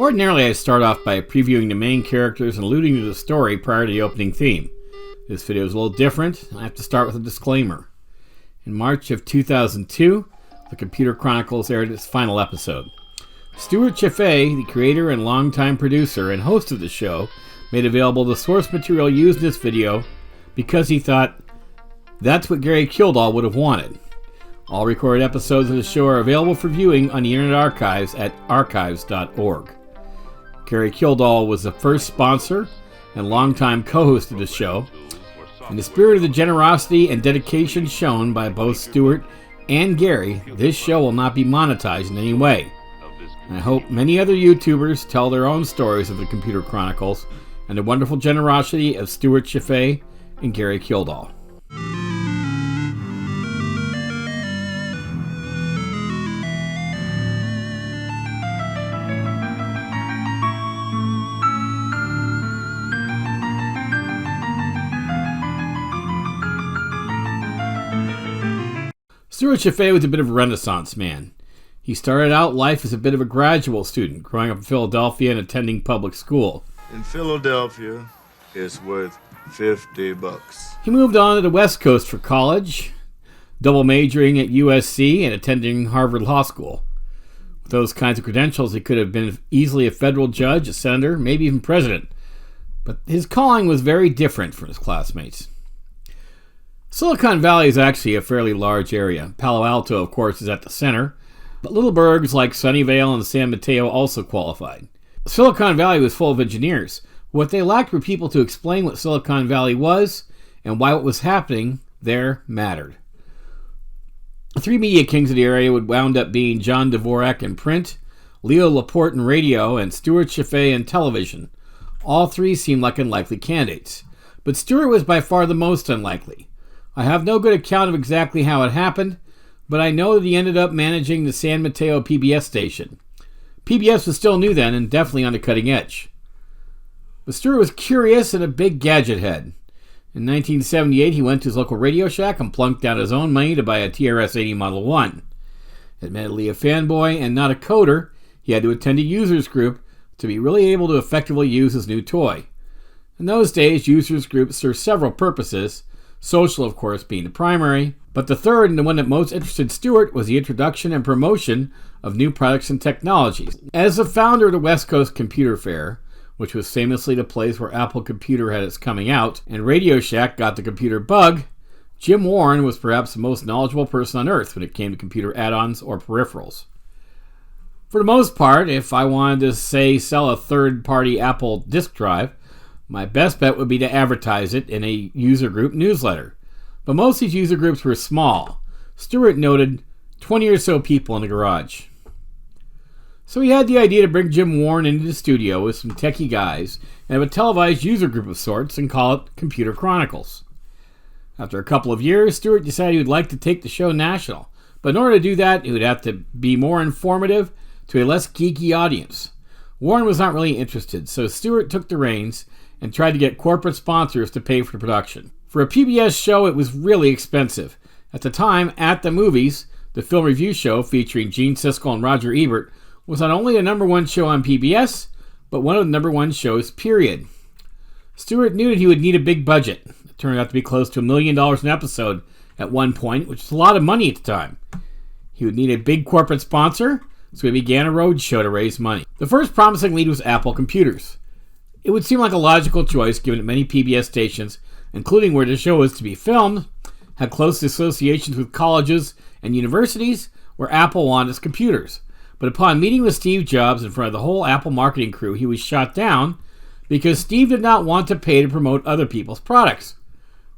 Ordinarily, I start off by previewing the main characters and alluding to the story prior to the opening theme. This video is a little different. I have to start with a disclaimer. In March of 2002, the Computer Chronicles aired its final episode. Stuart Chaffee, the creator and longtime producer and host of the show, made available the source material used in this video because he thought that's what Gary Kildall would have wanted. All recorded episodes of the show are available for viewing on the Internet Archives at archives.org. Gary Kildall was the first sponsor and longtime co-host of the show. In the spirit of the generosity and dedication shown by both Stuart and Gary, this show will not be monetized in any way. And I hope many other YouTubers tell their own stories of the Computer Chronicles and the wonderful generosity of Stuart Chaffee and Gary Kildall. Stuart Chaffee was a bit of a Renaissance man. He started out life as a bit of a graduate student, growing up in Philadelphia and attending public school. In Philadelphia, it's worth $50. He moved on to the West Coast for college, double majoring at USC and attending Harvard Law School. With those kinds of credentials, he could have been easily a federal judge, a senator, maybe even president. But his calling was very different from his classmates. Silicon Valley is actually a fairly large area. Palo Alto, of course, is at the center, but little burgs like Sunnyvale and San Mateo also qualified. Silicon Valley was full of engineers. What they lacked were people to explain what Silicon Valley was and why what was happening there mattered. The three media kings of the area would wound up being John Dvorak in print, Leo Laporte in radio, and Stuart Chaffee in television. All three seemed like unlikely candidates, but Stuart was by far the most unlikely. I have no good account of exactly how it happened, but I know that he ended up managing the San Mateo PBS station. PBS was still new then and definitely on the cutting edge. But Stuart was curious and a big gadget head. In 1978, he went to his local Radio Shack and plunked down his own money to buy a TRS-80 Model 1. Admittedly a fanboy and not a coder, he had to attend a users group to be really able to effectively use his new toy. In those days, users groups served several purposes, social, of course, being the primary, but the third and the one that most interested Stuart was the introduction and promotion of new products and technologies. As the founder of the West Coast Computer Fair, which was famously the place where Apple Computer had its coming out, and Radio Shack got the computer bug, Jim Warren was perhaps the most knowledgeable person on earth when it came to computer add-ons or peripherals. For the most part, if I wanted to, say, sell a third-party Apple disk drive, my best bet would be to advertise it in a user group newsletter. But most of these user groups were small. Stuart noted 20 or so people in the garage. So he had the idea to bring Jim Warren into the studio with some techie guys and have a televised user group of sorts and call it Computer Chronicles. After a couple of years, Stuart decided he would like to take the show national. But in order to do that, he would have to be more informative to a less geeky audience. Warren was not really interested, so Stuart took the reins and tried to get corporate sponsors to pay for the production. For a PBS show, it was really expensive. At the time, At the Movies, the film review show featuring Gene Siskel and Roger Ebert, was not only the number one show on PBS, but one of the number one shows, period. Stuart knew that he would need a big budget. It turned out to be close to $1 million an episode at one point, which was a lot of money at the time. He would need a big corporate sponsor, so he began a road show to raise money. The first promising lead was Apple Computers. It would seem like a logical choice given that many PBS stations, including where the show was to be filmed, had close associations with colleges and universities where Apple wanted its computers. But upon meeting with Steve Jobs in front of the whole Apple marketing crew, he was shot down because Steve did not want to pay to promote other people's products.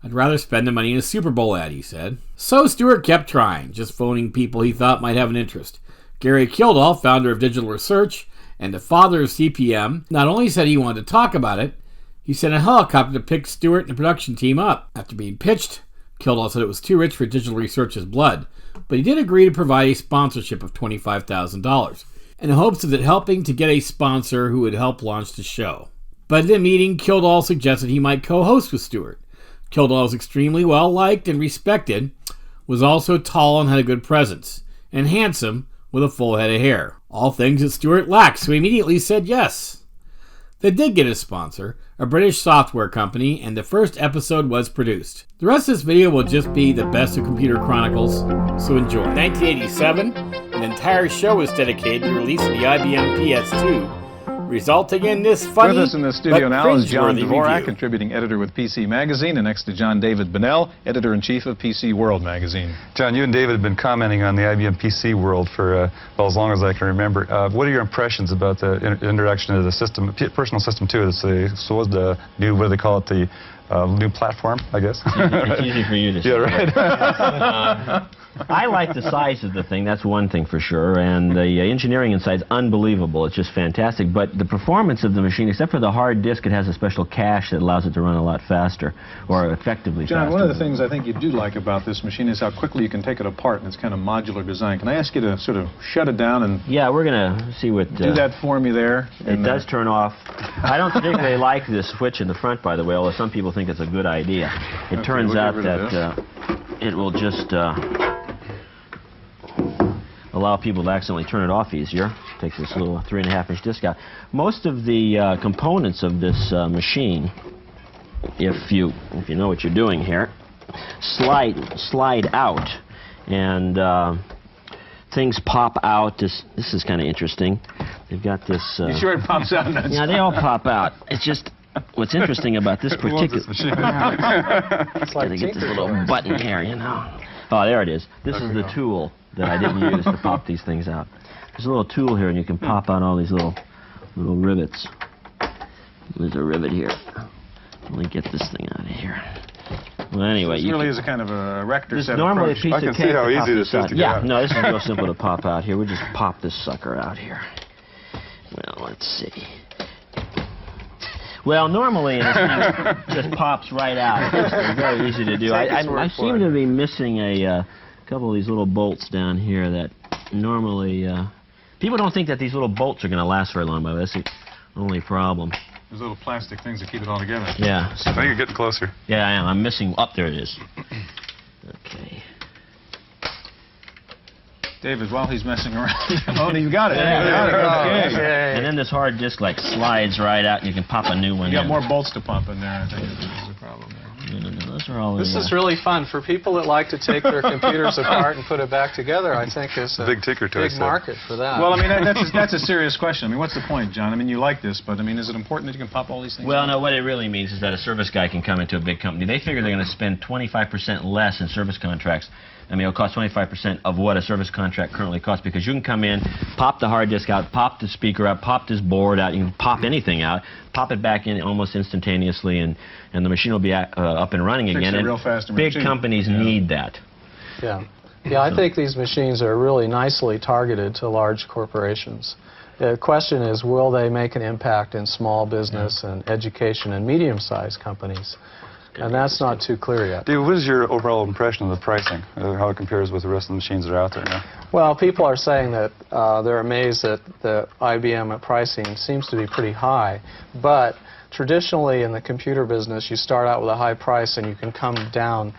I'd rather spend the money in a Super Bowl ad, he said. So Stuart kept trying, just phoning people he thought might have an interest. Gary Kildall, founder of Digital Research and the father of CPM, not only said he wanted to talk about it, he sent a helicopter to pick Stuart and the production team up. After being pitched, Kildall said it was too rich for Digital Research's blood, but he did agree to provide a sponsorship of $25,000, in the hopes of it helping to get a sponsor who would help launch the show. But in the meeting, Kildall suggested he might co-host with Stuart. Kildall was extremely well-liked and respected, was also tall and had a good presence, and handsome, with a full head of hair. All things that Stewart lacked, so he immediately said yes. They did get a sponsor, a British software company, and the first episode was produced. The rest of this video will just be the best of Computer Chronicles, so enjoy. In 1987, an entire show was dedicated to the release of the IBM PS2, resulting in this funny With us in the studio now is John cringeworthy Dvorak, review. contributing editor with PC Magazine, and next to John David Bennell, editor-in-chief of PC World Magazine. John, you and David have been commenting on the IBM PC world for well, as long as I can remember. What are your impressions about the introduction of the system, personal system 2? It's the new, what do they call it, the new platform, I guess? It's easy for you to say. Yeah, right. I like the size of the thing, that's one thing for sure, and the engineering inside is unbelievable. It's just fantastic, but the performance of the machine, except for the hard disk, it has a special cache that allows it to run a lot faster, or effectively faster. John, one of the things I think you do like about this machine is how quickly you can take it apart, and it's kind of modular design. Can I ask you to sort of shut it down and Yeah, we're going to see what... do that for me there? It does turn off. I don't particularly like this switch in the front, by the way, although some people think it's a good idea. It turns we'll out get rid of that it will just allow people to accidentally turn it off easier. Takes this little 3.5-inch disc out. Most of the components of this machine, if you know what you're doing here, slide out, and things pop out. This is kind of interesting. They've got this. You sure it pops out? Yeah, they all pop out. It's just what's interesting about this particular. It's like Gotta get this little button here, you know. Oh, there it is. This is the tool that I didn't use to pop these things out. There's a little tool here, and you can pop out all these little rivets. There's a rivet here. Let me get this thing out of here. Well, anyway, This really is a kind of a rector set normally approach. a piece I can of see cake how to pop easy this this is out. to get Yeah, out. no, this is real simple to pop out here. We just pop this sucker out here. Well, let's see. Well, normally this thing just pops right out. It's very easy to do. I seem to be missing a couple of these little bolts down here that normally... people don't think that these little bolts are going to last very long, but that's the only problem. Those little plastic things that keep it all together. Yeah. I think you're getting closer. Yeah, I am. I'm missing... Up there it is. Okay. David, while he's messing around... oh, you got it. Yeah, You got it. there Okay. And then this hard disk like slides right out, and you can pop a new one You got in. more bolts to pump in there, I think is the problem there. No, those are all This is really fun. For people that like to take their computers apart and put it back together, I think there's a Big tinker toy big set. market for that. Well, I mean, that's a serious question. I mean, what's the point, John? I mean, you like this, but I mean, is it important that you can pop all these things? Well, no, what it really means is that a service guy can come into a big company. They figure they're going to spend 25% less in service contracts. I mean, it'll cost 25% of what a service contract currently costs, because you can come in, pop the hard disk out, pop the speaker out, pop this board out, you can pop anything out, pop it back in almost instantaneously, and the machine will be up and running Fix again. it And real fast and big machine. companies Yeah. need that. yeah, I think these machines are really nicely targeted to large corporations. The question is, will they make an impact in small business and education and medium-sized companies? And that's not too clear yet. David, what is your overall impression of the pricing? How it compares with the rest of the machines that are out there now? Well, people are saying that they're amazed that the IBM pricing seems to be pretty high, but traditionally in the computer business, you start out with a high price and you can come down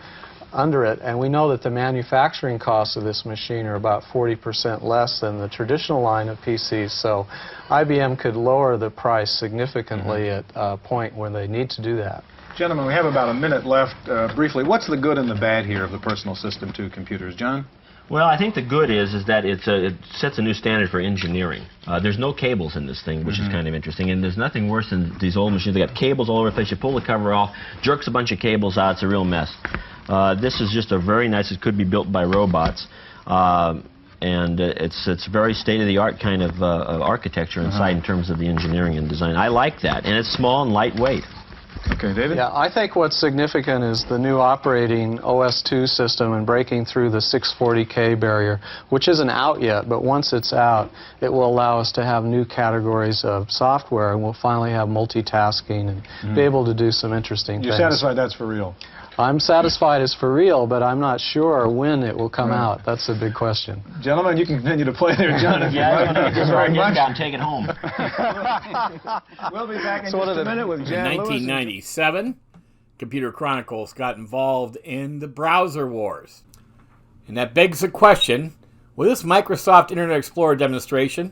under it, and we know that the manufacturing costs of this machine are about 40% less than the traditional line of PCs, so IBM could lower the price significantly at a point when they need to do that. Gentlemen, we have about a minute left. Briefly, what's the good and the bad here of the Personal System 2 computers? John? Well, I think the good is that it sets a new standard for engineering. There's no cables in this thing, which is kind of interesting, and there's nothing worse than these old machines. They got cables all over the place. You pull the cover off, jerks a bunch of cables out. It's a real mess. This is just a very nice. It could be built by robots, and it's very state-of-the-art kind of architecture inside in terms of the engineering and design. I like that, and it's small and lightweight. Okay, David? Yeah, I think what's significant is the new operating OS2 system and breaking through the 640K barrier, which isn't out yet, but once it's out, it will allow us to have new categories of software, and we'll finally have multitasking and be able to do some interesting You're things. satisfied that's for real? I'm satisfied it's for real, but I'm not sure when it will come out. That's a big question. Gentlemen, you can continue to play there, John. If Yeah, you like. I'm Thank you just very hard much. disk out and take it home. We'll be back in So what just are a the- minute with In Jan Lewis. 1997, Computer Chronicles got involved in the browser wars. And that begs the question, With this Microsoft Internet Explorer demonstration,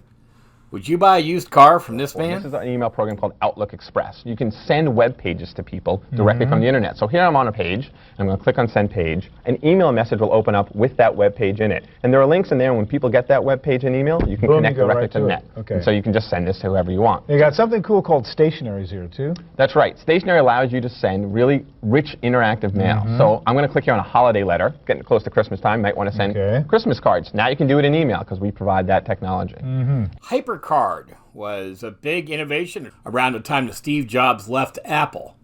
would you buy a used car from this man? This is an email program called Outlook Express. You can send web pages to people directly from the internet. So here I'm on a page, and I'm going to click on Send Page. An email message will open up with that web page in it. And there are links in there, and when people get that web page and email, you can connect directly to the net. Okay. And so you can just send this to whoever you want. You got something cool called stationaries here, too? That's right. Stationery allows you to send really rich, interactive mail. So I'm going to click here on a holiday letter. Getting close to Christmas time, you might want to send Christmas cards. Now you can do it in email because we provide that technology. HyperCard was a big innovation around the time that Steve Jobs left Apple.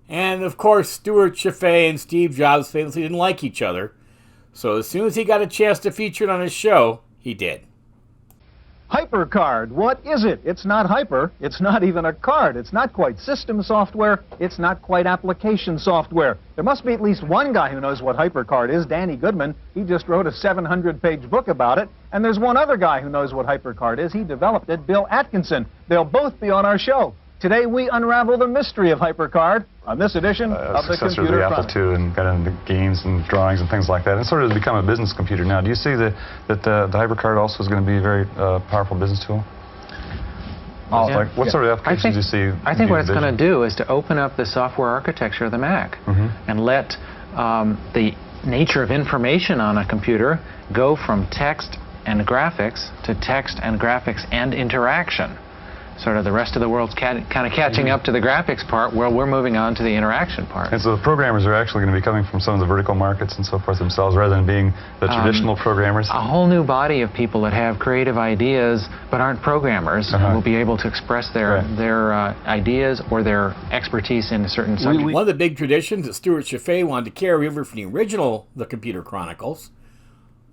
And of course, Stuart Chaffee and Steve Jobs famously didn't like each other. So as soon as he got a chance to feature it on his show, he did. HyperCard, what is it? It's not hyper, it's not even a card, it's not quite system software, it's not quite application software. There must be at least one guy who knows what HyperCard is, Danny Goodman. He just wrote a 700-page book about it. And there's one other guy who knows what HyperCard is. He developed it, Bill Atkinson. They'll both be on our show. Today we unravel the mystery of HyperCard on this edition of the Computer the Chronicles. Apple II and got into games and drawings and things like that. It sort of has become a business computer now. Do you see that the HyperCard also is going to be a very powerful business tool? What sort of applications do you see? I think what it's going to do is to open up the software architecture of the Mac and let the nature of information on a computer go from text and graphics to text and graphics and interaction. Sort of the rest of the world's kind of catching up to the graphics part, where we're moving on to the interaction part. And so the programmers are actually going to be coming from some of the vertical markets and so forth themselves, rather than being the traditional programmers? A whole new body of people that have creative ideas but aren't programmers will be able to express their ideas or their expertise in a certain subject. One of the big traditions that Stuart Chaffee wanted to carry over from the original The Computer Chronicles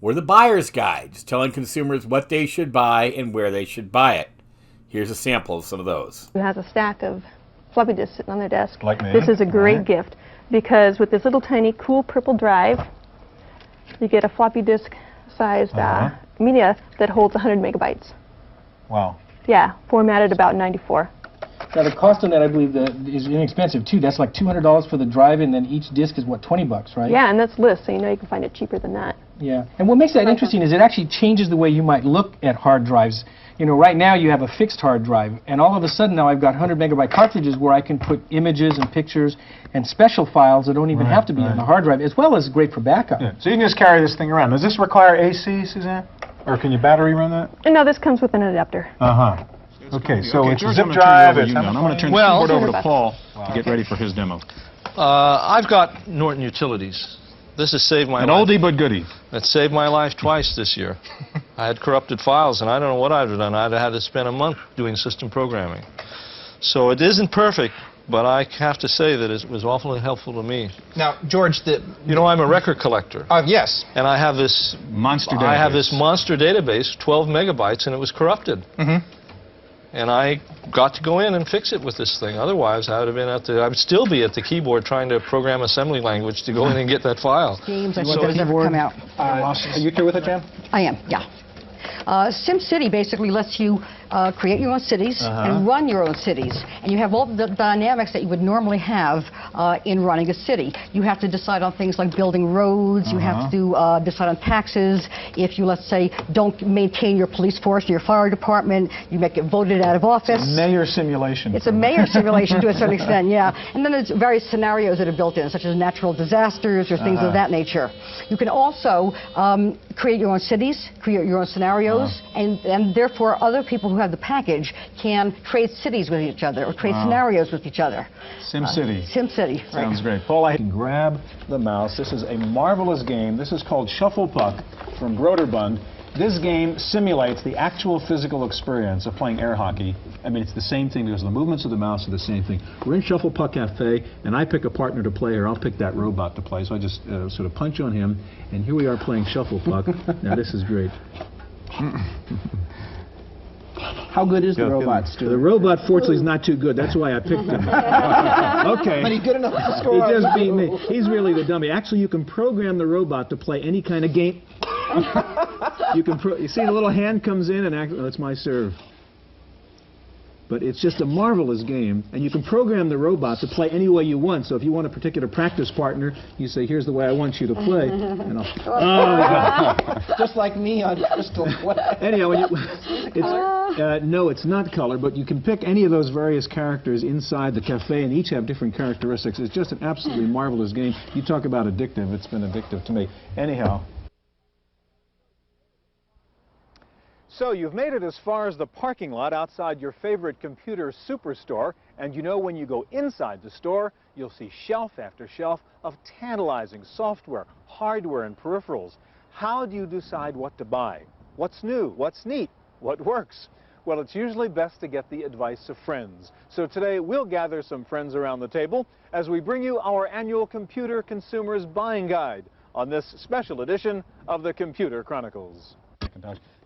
were the buyer's guides, telling consumers what they should buy and where they should buy it. Here's a sample of some of those. Who has a stack of floppy disks sitting on their desk. Like me. This is a great gift because with this little tiny cool purple drive, you get a floppy disk sized media that holds 100 megabytes. Wow. Yeah, formatted about 94. Now the cost on that, I believe, is inexpensive too. That's like $200 for the drive, and then each disc is what, $20, right? Yeah, and that's list, so you know you can find it cheaper than that. Yeah, and what makes that interesting is it actually changes the way you might look at hard drives. You know, right now you have a fixed hard drive, and all of a sudden now I've got 100 megabyte cartridges where I can put images and pictures and special files that don't even have to be on the hard drive, as well as great for backup. Yeah. So you can just carry this thing around. Does this require AC, Suzanne? Or can you battery run that? No, this comes with an adapter. Okay, so it's a zip drive. I'm going to turn the keyboard over to Paul to get ready for his demo. I've got Norton Utilities. This has saved my life. An oldie but goodie. It saved my life twice this year. I had corrupted files, and I don't know what I'd have done. I'd have had to spend a month doing system programming. So it isn't perfect, but I have to say that it was awfully helpful to me. Now, George, you know, I'm a record collector. Yes. And I have this monster database. I have this monster database, 12 megabytes, and it was corrupted. And I got to go in and fix it with this thing. Otherwise, I would have been I would still be at the keyboard trying to program assembly language to go in and get that file. Games that should never come out. Are you here with it, Jan? I am, yeah. SimCity basically lets you create your own cities and run your own cities. And you have all the dynamics that you would normally have in running a city. You have to decide on things like building roads. You have to decide on taxes. If you, let's say, don't maintain your police force or your fire department, you might get voted out of office. Mayor simulation. It's a mayor simulation to a certain extent, yeah. And then there's various scenarios that are built in, such as natural disasters or things of that nature. You can also create your own cities, create your own scenarios, and therefore other people who have the package can trade cities with each other or trade scenarios with each other. SimCity. SimCity, right. Sounds great. Paul, I can grab the mouse. This is a marvelous game. This is called Shuffle Puck from Broderbund. This game simulates the actual physical experience of playing air hockey. I mean, it's the same thing because the movements of the mouse are the same thing. We're in Shuffle Puck Cafe, and I pick a partner to play, or I'll pick that robot to play. So I just sort of punch on him, and here we are playing Shuffle Puck. Now, this is great. How good is the robot, Stu? The robot, fortunately, is not too good. That's why I picked him. Okay. But he's good enough to score. He just beat me. He's really the dummy. Actually, you can program the robot to play any kind of game. You see the little hand comes in and that's my serve. But it's just a marvelous game, and you can program the robot to play any way you want. So if you want a particular practice partner, you say, here's the way I want you to play. And Just like me on Crystal Play. Anyhow, no, it's not color, but you can pick any of those various characters inside the cafe, and each have different characteristics. It's just an absolutely marvelous game. You talk about addictive. It's been addictive to me. Anyhow. So you've made it as far as the parking lot outside your favorite computer superstore, and you know when you go inside the store, you'll see shelf after shelf of tantalizing software, hardware, and peripherals. How do you decide what to buy? What's new? What's neat? What works? Well, it's usually best to get the advice of friends. So today we'll gather some friends around the table as we bring you our annual Computer Consumers Buying Guide on this special edition of the Computer Chronicles.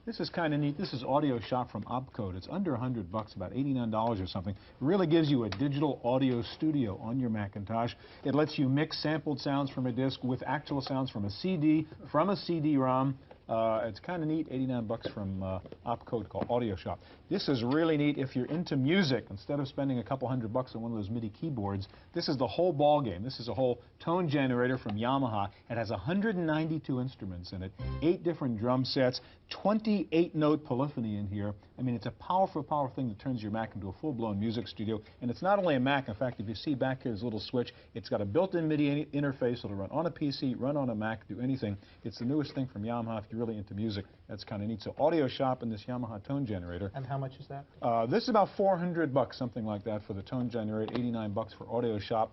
This is kind of neat. This is Audio Shop from Opcode. It's under $100, about $89 or something. It really gives you a digital audio studio on your Macintosh. It lets you mix sampled sounds from a disc with actual sounds from a CD, from a CD-ROM. It's kind of neat, $89 from Opcode called Audio Shop. This is really neat if you're into music. Instead of spending a couple $100 on one of those MIDI keyboards, this is the whole ball game. This is a whole tone generator from Yamaha. It has 192 instruments in it, 8 different drum sets, 28-note polyphony in here. I mean, it's a powerful, powerful thing that turns your Mac into a full-blown music studio. And it's not only a Mac. In fact, if you see back here, there's a little switch. It's got a built-in MIDI interface. It'll run on a PC, run on a Mac, do anything. It's the newest thing from Yamaha if you're really into music. That's kind of neat. So Audio Shop and this Yamaha tone generator. And how much is that? This is about $400, something like that, for the tone generator, $89 for Audio Shop.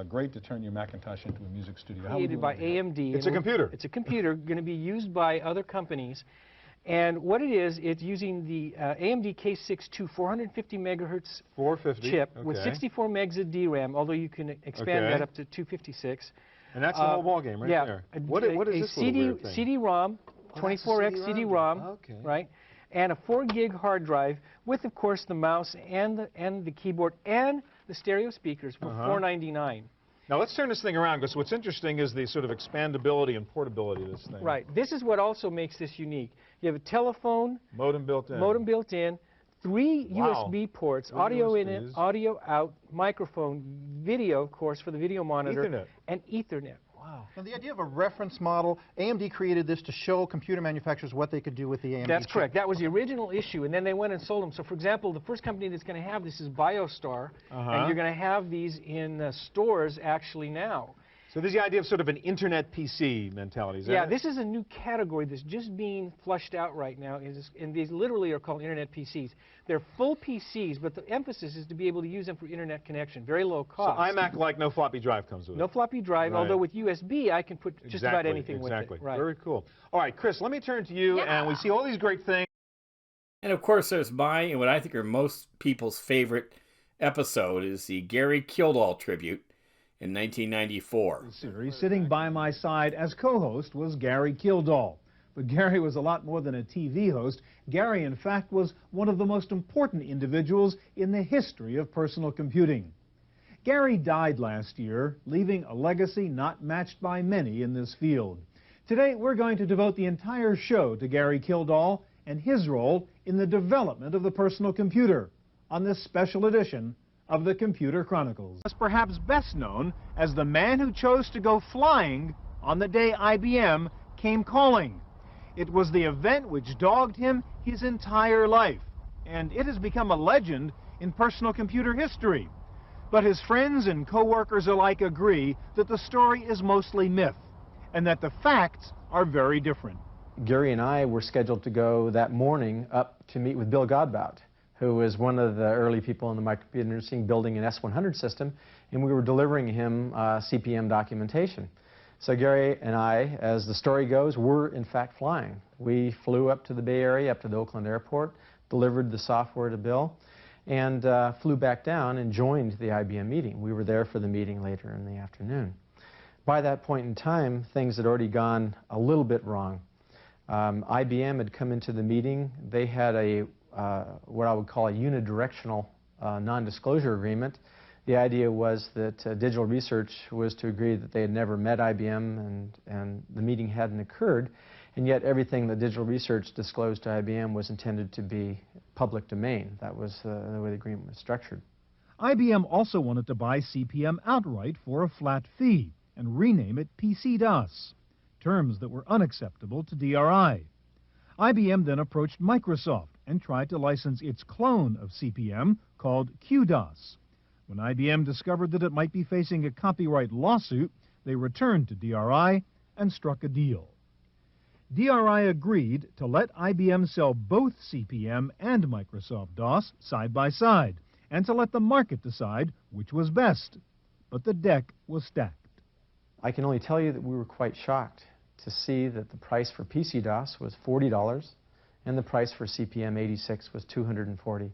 Great to turn your Macintosh into a music studio. Created by AMD. It's a computer. It's a computer going to be used by other companies. And what it is, it's using the AMD K62 450 megahertz chip with 64 megs of DRAM, although you can expand that up to 256. And that's the whole ball game right there. What is this little thing? CD-ROM, 24x CD-ROM, right? And a 4 gig hard drive with, of course, the mouse and the keyboard and the stereo speakers for $499. Now let's turn this thing around, because what's interesting is the sort of expandability and portability of this thing. Right. This is what also makes this unique. You have a telephone, modem built in, 3 USB ports, audio in it, audio out, microphone, video, of course, for the video monitor, Ethernet. And Ethernet. Wow. Now, the idea of a reference model, AMD created this to show computer manufacturers what they could do with the AMD That's chip. correct. That was the original issue, and then they went and sold them. So, for example, the first company that's going to have this is BioStar, and you're going to have these in stores actually now. So this is the idea of sort of an internet PC mentality, is that it? This is a new category that's just being flushed out right now, and these literally are called internet PCs. They're full PCs, but the emphasis is to be able to use them for internet connection, very low cost. So iMac, like, no floppy drive comes with it. No floppy drive, although with USB I can put just about anything with it. Right. Very cool. All right, Chris, let me turn to you, and we see all these great things. And of course, there's my, and what I think are most people's favorite episode is the Gary Kildall tribute in 1994. Sitting by my side as co-host was Gary Kildall. But Gary was a lot more than a TV host. Gary, in fact, was one of the most important individuals in the history of personal computing. Gary died last year, leaving a legacy not matched by many in this field. Today, we're going to devote the entire show to Gary Kildall and his role in the development of the personal computer on this special edition of the Computer Chronicles. Was perhaps best known as the man who chose to go flying on the day IBM came calling. It was the event which dogged him his entire life, and it has become a legend in personal computer history. But his friends and co-workers alike agree that the story is mostly myth, and that the facts are very different. Gary and I were scheduled to go that morning up to meet with Bill Godbout, who was one of the early people in the microcomputer scene building an S100 system, and we were delivering him CPM documentation. So Gary and I, as the story goes, were in fact flying. We flew up to the Bay Area, up to the Oakland airport, delivered the software to Bill, and flew back down and joined the IBM meeting. We were there for the meeting later in the afternoon. By that point in time, things had already gone a little bit wrong. IBM had come into the meeting. They had a what I would call a unidirectional non-disclosure agreement. The idea was that Digital Research was to agree that they had never met IBM and the meeting hadn't occurred. And yet everything that Digital Research disclosed to IBM was intended to be public domain. That was the way the agreement was structured. IBM also wanted to buy CP/M outright for a flat fee and rename it PC-DOS, terms that were unacceptable to DRI. IBM then approached Microsoft and tried to license its clone of CP/M called QDOS. When IBM discovered that it might be facing a copyright lawsuit, they returned to DRI and struck a deal. DRI agreed to let IBM sell both CP/M and Microsoft DOS side by side, and to let the market decide which was best. But the deck was stacked. I can only tell you that we were quite shocked to see that the price for PC-DOS was $40 and the price for CP/M 86 was $240.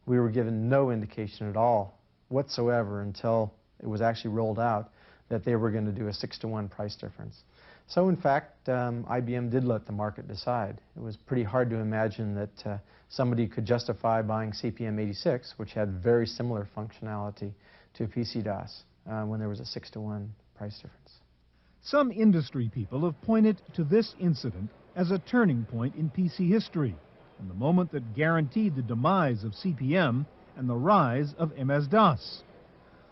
We were given no indication at all whatsoever until it was actually rolled out that they were going to do a 6-to-1 price difference. So in fact, IBM did let the market decide. It was pretty hard to imagine that somebody could justify buying CP/M 86, which had very similar functionality to PC-DOS, when there was a 6-to-1 price difference. Some industry people have pointed to this incident as a turning point in PC history, and the moment that guaranteed the demise of CP/M and the rise of MS-DOS.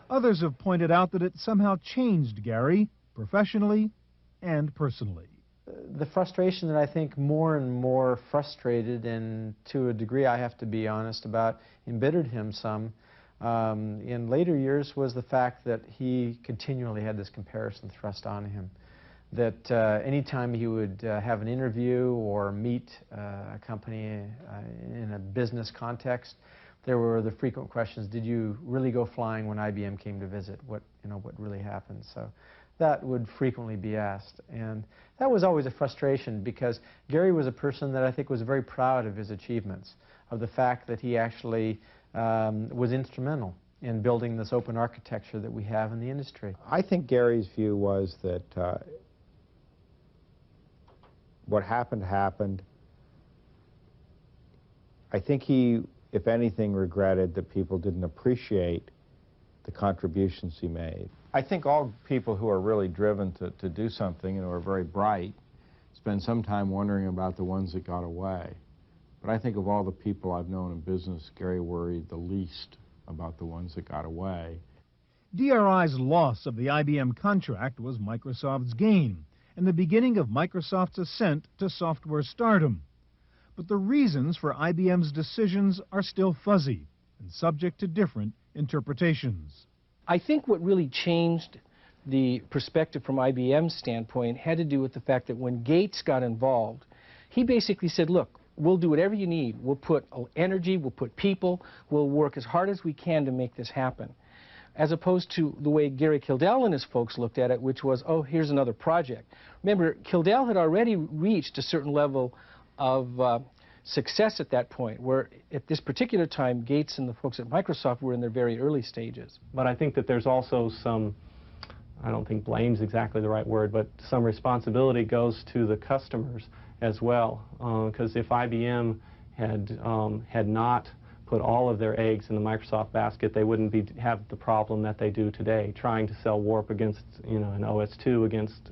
Others have pointed out that it somehow changed Gary professionally and personally. The frustration that I think more and more frustrated, and to a degree I have to be honest about, embittered him some in later years, was the fact that he continually had this comparison thrust on him. That anytime he would have an interview or meet a company in a business context, there were the frequent questions: did you really go flying when IBM came to visit? What really happened? So that would frequently be asked, and that was always a frustration, because Gary was a person that I think was very proud of his achievements, of the fact that he actually was instrumental in building this open architecture that we have in the industry. I think Gary's view was that what happened happened. I think he, if anything, regretted that people didn't appreciate the contributions he made. I think all people who are really driven to do something and who are very bright spend some time wondering about the ones that got away. But I think of all the people I've known in business, Gary worried the least about the ones that got away. DRI's loss of the IBM contract was Microsoft's gain, and the beginning of Microsoft's ascent to software stardom. But the reasons for IBM's decisions are still fuzzy and subject to different interpretations. I think what really changed the perspective from IBM's standpoint had to do with the fact that when Gates got involved, he basically said, look, we'll do whatever you need. We'll put energy, we'll put people, we'll work as hard as we can to make this happen. As opposed to the way Gary Kildell and his folks looked at it, which was, oh, here's another project. Remember, Kildell had already reached a certain level of success at that point, where at this particular time, Gates and the folks at Microsoft were in their very early stages. But I think that there's also some, I don't think blame's exactly the right word, but some responsibility goes to the customers as well. Because if IBM had not put all of their eggs in the Microsoft basket, they wouldn't have the problem that they do today, trying to sell Warp against, an OS2 against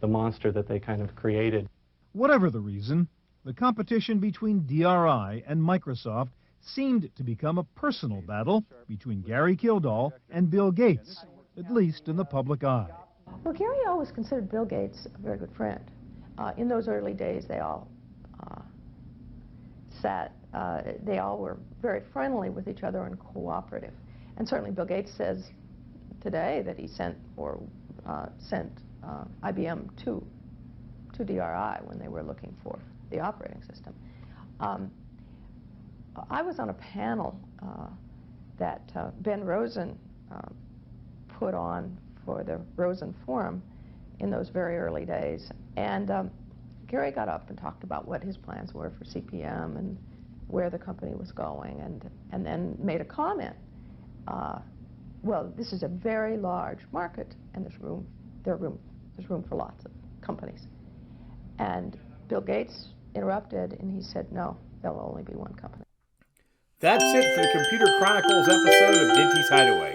the monster that they kind of created. Whatever the reason, the competition between DRI and Microsoft seemed to become a personal battle between Gary Kildall and Bill Gates, at least in the public eye. Well, Gary always considered Bill Gates a very good friend. In those early days, they all they all were very friendly with each other and cooperative. And certainly Bill Gates says today that he sent IBM to DRI when they were looking for the operating system. I was on a panel that Ben Rosen put on for the Rosen Forum in those very early days. And Gary got up and talked about what his plans were for CP/M and where the company was going, and then made a comment. Well, this is a very large market, and there's room for lots of companies. And Bill Gates interrupted, and he said, no, there'll only be one company. That's it for the Computer Chronicles episode of Dinty's Hideaway.